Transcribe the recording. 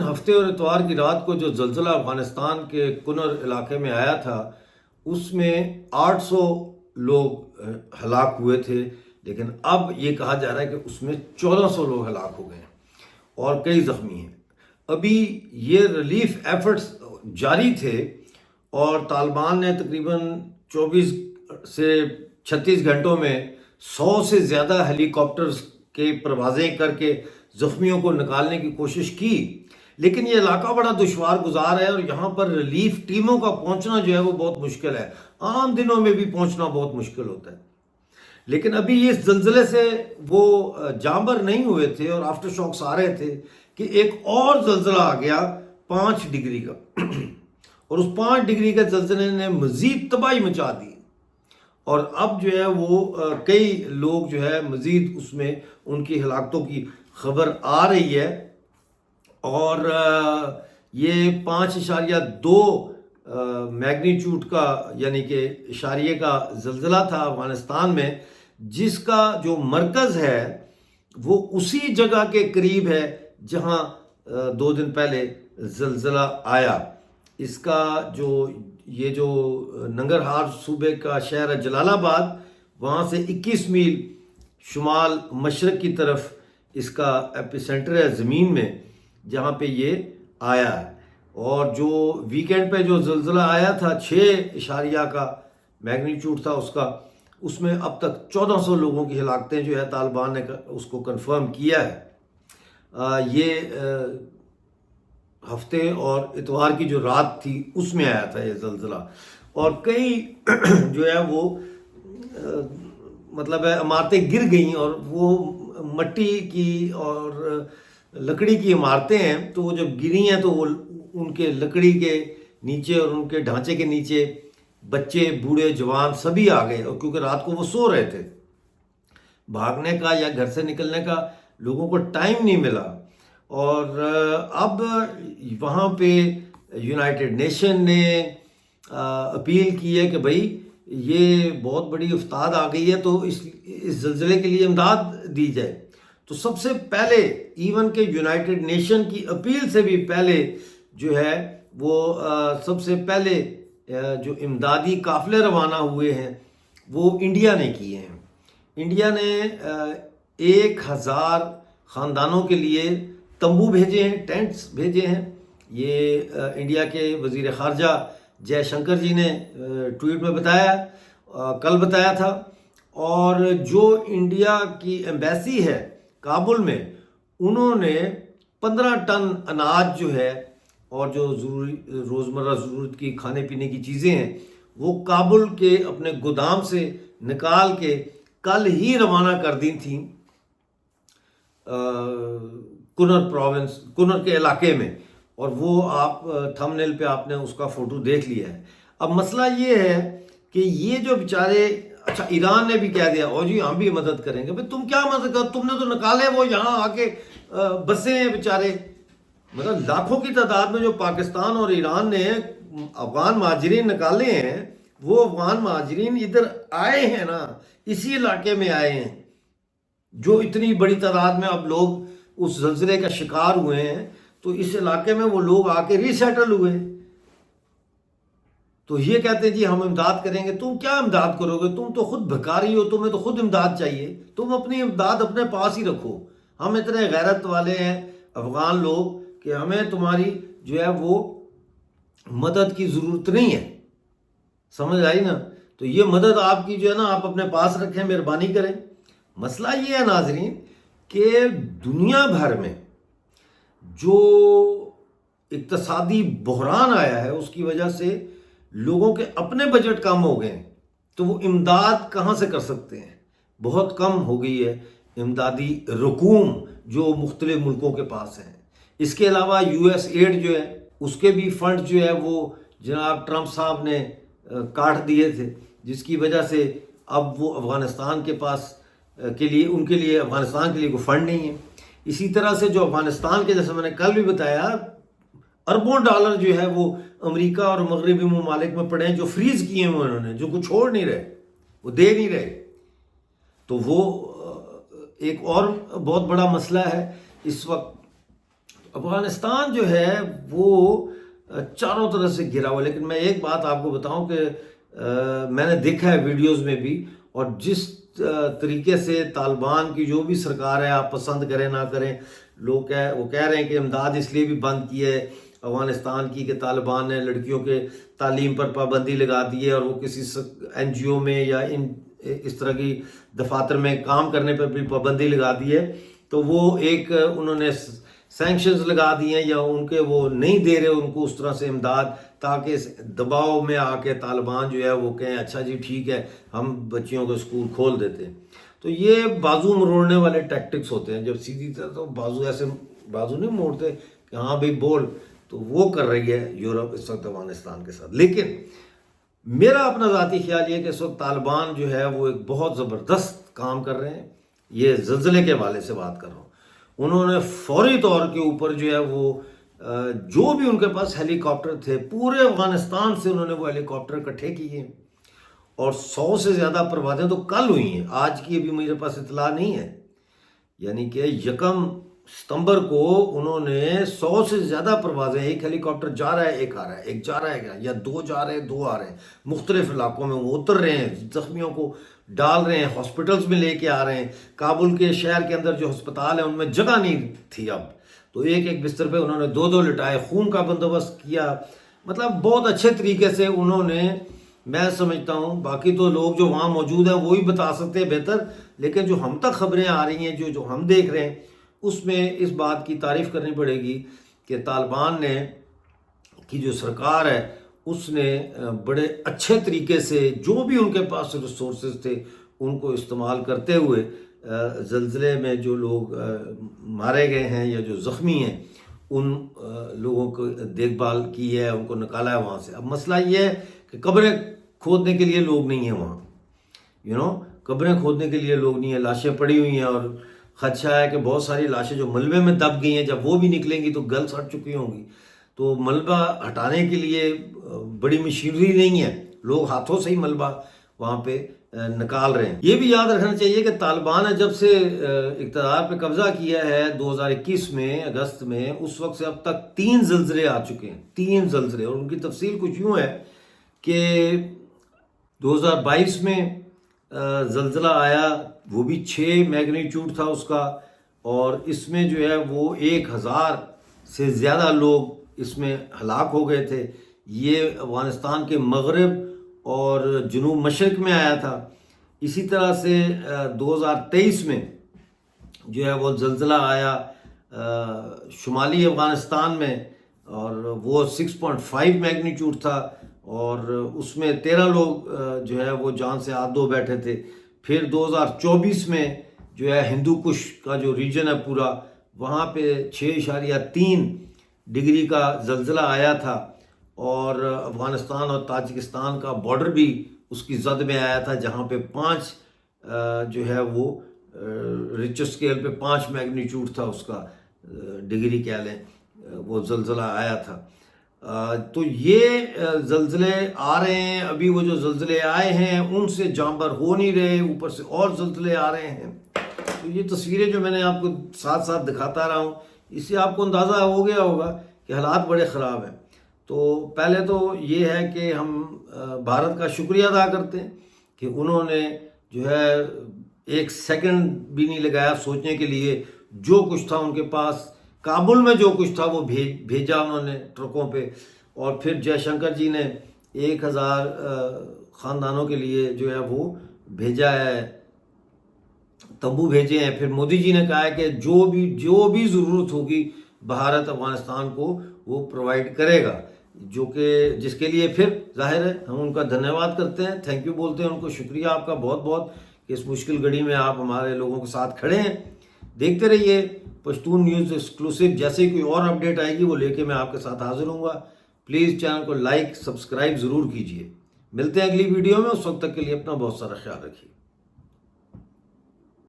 ہفتے اور اتوار کی رات کو جو زلزلہ افغانستان کے کنر علاقے میں آیا تھا اس میں 800 لوگ ہلاک ہوئے تھے، لیکن اب یہ کہا جا رہا ہے کہ اس میں 1400 لوگ ہلاک ہو گئے ہیں اور کئی زخمی ہیں۔ ابھی یہ ریلیف ایفرٹس جاری تھے اور طالبان نے تقریباً 24 سے 36 گھنٹوں میں 100 سے زیادہ ہیلی کاپٹرز کے پروازیں کر کے زخمیوں کو نکالنے کی کوشش کی، لیکن یہ علاقہ بڑا دشوار گزار ہے اور یہاں پر ریلیف ٹیموں کا پہنچنا جو ہے وہ بہت مشکل ہے۔ عام دنوں میں بھی پہنچنا بہت مشکل ہوتا ہے، لیکن ابھی اس زلزلے سے وہ جانبر نہیں ہوئے تھے اور آفٹر شاکس آ رہے تھے کہ ایک اور زلزلہ آ گیا 5 ڈگری کا اور اس 5 ڈگری کے زلزلے نے مزید تباہی مچا دی اور اب جو ہے وہ کئی لوگ جو ہے مزید اس میں ان کی ہلاکتوں کی خبر آ رہی ہے اور یہ 5.2 میگنیچیوڈ کا یعنی کہ اشاریے کا زلزلہ تھا افغانستان میں، جس کا جو مرکز ہے وہ اسی جگہ کے قریب ہے جہاں 2 دن پہلے زلزلہ آیا۔ اس کا یہ جو ننگرہار صوبے کا شہر ہے جلال آباد، وہاں سے 21 میل شمال مشرق کی طرف اس کا ایپی سینٹر ہے زمین میں جہاں پہ یہ آیا ہے۔ اور جو ویکینڈ پہ جو زلزلہ آیا تھا 6 کا میگنیچیوڈ تھا اس میں اب تک 1400 لوگوں کی ہلاکتیں جو ہے طالبان نے اس کو کنفرم کیا ہے۔ یہ ہفتے اور اتوار کی جو رات تھی اس میں آیا تھا یہ زلزلہ اور کئی جو ہے وہ مطلب ہے عمارتیں گر گئیں اور وہ مٹی کی اور لکڑی کی عمارتیں ہیں، تو وہ جب گری ہیں تو وہ ان کے لکڑی کے نیچے اور ان کے ڈھانچے کے نیچے بچے بوڑھے جوان سبھی آ گئے، اور کیونکہ رات کو وہ سو رہے تھے، بھاگنے کا یا گھر سے نکلنے کا لوگوں کو ٹائم نہیں ملا۔ اور اب وہاں پہ یونائٹڈ نیشن نے اپیل کی ہے کہ بھائی یہ بہت بڑی افتاد آ گئی ہے تو اس زلزلے کے لیے امداد دی جائے۔ تو سب سے پہلے ایون کہ یونائٹڈ نیشن کی اپیل سے بھی پہلے جو ہے وہ سب سے پہلے جو امدادی قافلے روانہ ہوئے ہیں وہ انڈیا نے کیے ہیں۔ انڈیا نے 1000 خاندانوں کے لیے تمبو بھیجے ہیں، ٹینٹس بھیجے ہیں۔ یہ انڈیا کے وزیر خارجہ جے شنکر جی نے ٹویٹ میں بتایا، کل بتایا تھا۔ اور جو انڈیا کی ایمبیسی ہے کابل میں، انہوں نے 15 ٹن اناج جو ہے اور جو روزمرہ ضرورت کی کھانے پینے کی چیزیں ہیں وہ کابل کے اپنے گودام سے نکال کے کل ہی روانہ کر دی تھیں کنر کے علاقے میں، اور وہ آپ تھم نیل پہ آپ نے اس کا فوٹو دیکھ لیا ہے۔ اب مسئلہ یہ ہے کہ یہ جو بیچارے، اچھا ایران نے بھی کہہ دیا او جی ہم بھی مدد کریں گے۔ بھئی تم کیا مدد کرو، تم نے تو نکالے وہ یہاں آ کے بسے ہیں بیچارے، مطلب لاکھوں کی تعداد میں جو پاکستان اور ایران نے افغان مہاجرین نکالے ہیں، وہ افغان مہاجرین ادھر آئے ہیں نا، اسی علاقے میں آئے ہیں جو اتنی بڑی تعداد میں اب لوگ اس زلزلے کا شکار ہوئے ہیں، تو اس علاقے میں وہ لوگ آ کے ری سیٹل ہوئے ہیں۔ تو یہ کہتے ہیں جی ہم امداد کریں گے۔ تم کیا امداد کرو گے؟ تم تو خود بھکاری ہو، تمہیں تو خود امداد چاہیے، تم اپنی امداد اپنے پاس ہی رکھو۔ ہم اتنے غیرت والے ہیں افغان لوگ کہ ہمیں تمہاری جو ہے وہ مدد کی ضرورت نہیں ہے، سمجھ آئی نا؟ تو یہ مدد آپ کی جو ہے نا آپ اپنے پاس رکھیں، مہربانی کریں۔ مسئلہ یہ ہے ناظرین کہ دنیا بھر میں جو اقتصادی بحران آیا ہے اس کی وجہ سے لوگوں کے اپنے بجٹ کم ہو گئے ہیں، تو وہ امداد کہاں سے کر سکتے ہیں؟ بہت کم ہو گئی ہے امدادی رقوم جو مختلف ملکوں کے پاس ہیں۔ اس کے علاوہ یو ایس ایڈ جو ہے اس کے بھی فنڈ جو ہے وہ جناب ٹرمپ صاحب نے کاٹ دیے تھے، جس کی وجہ سے اب وہ افغانستان کے پاس کے لیے ان کے لیے افغانستان کے لیے کوئی فنڈ نہیں ہے۔ اسی طرح سے جو افغانستان کے، جیسے میں نے کل بھی بتایا، اربوں ڈالر جو ہے وہ امریکہ اور مغربی ممالک میں پڑے ہیں جو فریز کیے ہیں انہوں نے، جو کچھ چھوڑ نہیں رہے، وہ دے نہیں رہے۔ تو وہ ایک اور بہت بڑا مسئلہ ہے اس وقت۔ افغانستان جو ہے وہ چاروں طرف سے گھرا ہوا، لیکن میں ایک بات آپ کو بتاؤں کہ میں نے دیکھا ہے ویڈیوز میں بھی، اور جس طریقے سے طالبان کی جو بھی سرکار ہے، آپ پسند کریں نہ کریں، لوگ وہ کہہ رہے ہیں کہ امداد اس لیے بھی بند کی ہے افغانستان کی کہ طالبان نے لڑکیوں کے تعلیم پر پابندی لگا دی ہے، اور وہ کسی NGO میں یا اس طرح کی دفاتر میں کام کرنے پر بھی پابندی لگا دی ہے، تو وہ ایک انہوں نے سینکشنز لگا دی ہیں، یا ان کے وہ نہیں دے رہے ان کو اس طرح سے امداد، تاکہ دباؤ میں آ کے طالبان جو ہے وہ کہیں اچھا جی ٹھیک ہے ہم بچیوں کو اسکول کھول دیتے ہیں۔ تو یہ بازو مروڑنے والے ٹیکٹکس ہوتے ہیں، جب سیدھی طرح تو بازو نہیں موڑتے کہ ہاں بھائی بول، تو وہ کر رہی ہے یورپ اس وقت افغانستان کے ساتھ۔ لیکن میرا اپنا ذاتی خیال یہ ہے کہ اس وقت طالبان جو ہے وہ ایک بہت زبردست کام کر رہے ہیں۔ یہ زلزلے کے حوالے سے بات کر رہا ہوں، انہوں نے فوری طور کے اوپر جو ہے وہ جو بھی ان کے پاس ہیلی کاپٹر تھے پورے افغانستان سے انہوں نے وہ ہیلی کاپٹر اکٹھے کیے، اور 100 سے زیادہ پروازیں تو کل ہوئی ہیں، آج کی ابھی میرے پاس اطلاع نہیں ہے، یعنی کہ 1 ستمبر کو انہوں نے 100 سے زیادہ پروازیں، ایک ہیلی کاپٹر جا رہا ہے ایک آ رہا ہے، ایک جا رہا ہے یا 2 جا رہے ہیں 2 آ رہے ہیں، مختلف علاقوں میں وہ اتر رہے ہیں، زخمیوں کو ڈال رہے ہیں، ہاسپٹلز میں لے کے آ رہے ہیں۔ کابل کے شہر کے اندر جو ہسپتال ہیں ان میں جگہ نہیں تھی اب، تو ایک بستر پہ انہوں نے 2 لٹائے، خون کا بندوبست کیا، مطلب بہت اچھے طریقے سے انہوں نے، میں سمجھتا ہوں باقی تو لوگ جو وہاں موجود ہیں وہی بتا سکتے ہیں بہتر، لیکن جو ہم تک خبریں آ رہی ہیں، جو ہم دیکھ رہے ہیں، اس میں اس بات کی تعریف کرنی پڑے گی کہ طالبان نے کی جو سرکار ہے اس نے بڑے اچھے طریقے سے جو بھی ان کے پاس ریسورسز تھے ان کو استعمال کرتے ہوئے زلزلے میں جو لوگ مارے گئے ہیں یا جو زخمی ہیں ان لوگوں کو دیکھ بھال کی ہے، ان کو نکالا ہے وہاں سے۔ اب مسئلہ یہ ہے کہ قبریں کھودنے کے لیے لوگ نہیں ہیں وہاں، قبریں کھودنے کے لیے لوگ نہیں ہیں، لاشیں پڑی ہوئی ہیں، اور خدشہ ہے کہ بہت ساری لاشیں جو ملبے میں دب گئی ہیں جب وہ بھی نکلیں گی تو گل سڑ چکی ہوں گی، تو ملبہ ہٹانے کے لیے بڑی مشینری نہیں ہے، لوگ ہاتھوں سے ہی ملبہ وہاں پہ نکال رہے ہیں۔ یہ بھی یاد رکھنا چاہیے کہ طالبان نے جب سے اقتدار پہ قبضہ کیا ہے 2021 میں اگست میں، اس وقت سے اب تک 3 زلزلے آ چکے ہیں، 3 زلزلے، اور ان کی تفصیل کچھ یوں ہے کہ 2022 میں زلزلہ آیا، وہ بھی 6 میگنیچیوڈ تھا اس کا، اور اس میں جو ہے وہ 1000 سے زیادہ لوگ اس میں ہلاک ہو گئے تھے۔ یہ افغانستان کے مغرب اور جنوب مشرق میں آیا تھا۔ اسی طرح سے 2023 میں جو ہے وہ زلزلہ آیا شمالی افغانستان میں، اور وہ 6.5 میگنیچیوڈ تھا، اور اس میں 13 لوگ جو ہے وہ جان سے ہاتھ دھو بیٹھے تھے۔ پھر 2024 میں جو ہے ہندو کش کا جو ریجن ہے پورا، وہاں پہ 6.3 ڈگری کا زلزلہ آیا تھا، اور افغانستان اور تاجکستان کا بارڈر بھی اس کی زد میں آیا تھا، جہاں پہ 5 جو ہے وہ ریچر اسکیل پہ 5 میگنیچیوڈ تھا اس کا، ڈگری کہہ لیں، وہ زلزلہ آیا تھا۔ تو یہ زلزلے آ رہے ہیں، ابھی وہ جو زلزلے آئے ہیں ان سے جانبر ہو نہیں رہے، اوپر سے اور زلزلے آ رہے ہیں۔ تو یہ تصویریں جو میں نے آپ کو ساتھ ساتھ دکھاتا رہا ہوں، اس سے آپ کو اندازہ ہو گیا ہوگا کہ حالات بڑے خراب ہیں۔ تو پہلے تو یہ ہے کہ ہم بھارت کا شکریہ ادا کرتے ہیں کہ انہوں نے جو ہے 1 سیکنڈ بھی نہیں لگایا سوچنے کے لیے، جو کچھ تھا ان کے پاس، کابل میں جو کچھ تھا وہ بھیجا انہوں نے ٹرکوں پہ، اور پھر جے شنکر جی نے 1000 خاندانوں کے لیے جو ہے وہ بھیجا ہے، تمبو بھیجے ہیں۔ پھر مودی جی نے کہا ہے کہ جو بھی ضرورت ہوگی بھارت افغانستان کو وہ پرووائڈ کرے گا، جو کہ جس کے لیے پھر ظاہر ہے ہم ان کا دھنیہ واد کرتے ہیں، تھینک یو بولتے ہیں ان کو، شکریہ آپ کا بہت بہت کہ اس مشکل گھڑی میں آپ ہمارے لوگوں کے ساتھ کھڑے ہیں۔ دیکھتے رہیے پشتون نیوز ایکسکلوسیو، جیسے ہی کوئی اور اپڈیٹ آئے گی وہ لے کے میں آپ کے ساتھ حاضر ہوں گا۔ پلیز چینل کو لائک سبسکرائب ضرور کیجیے۔ ملتے ہیں اگلی ویڈیو میں، اس وقت تک کے لیے اپنا بہت سارا خیال رکھیے۔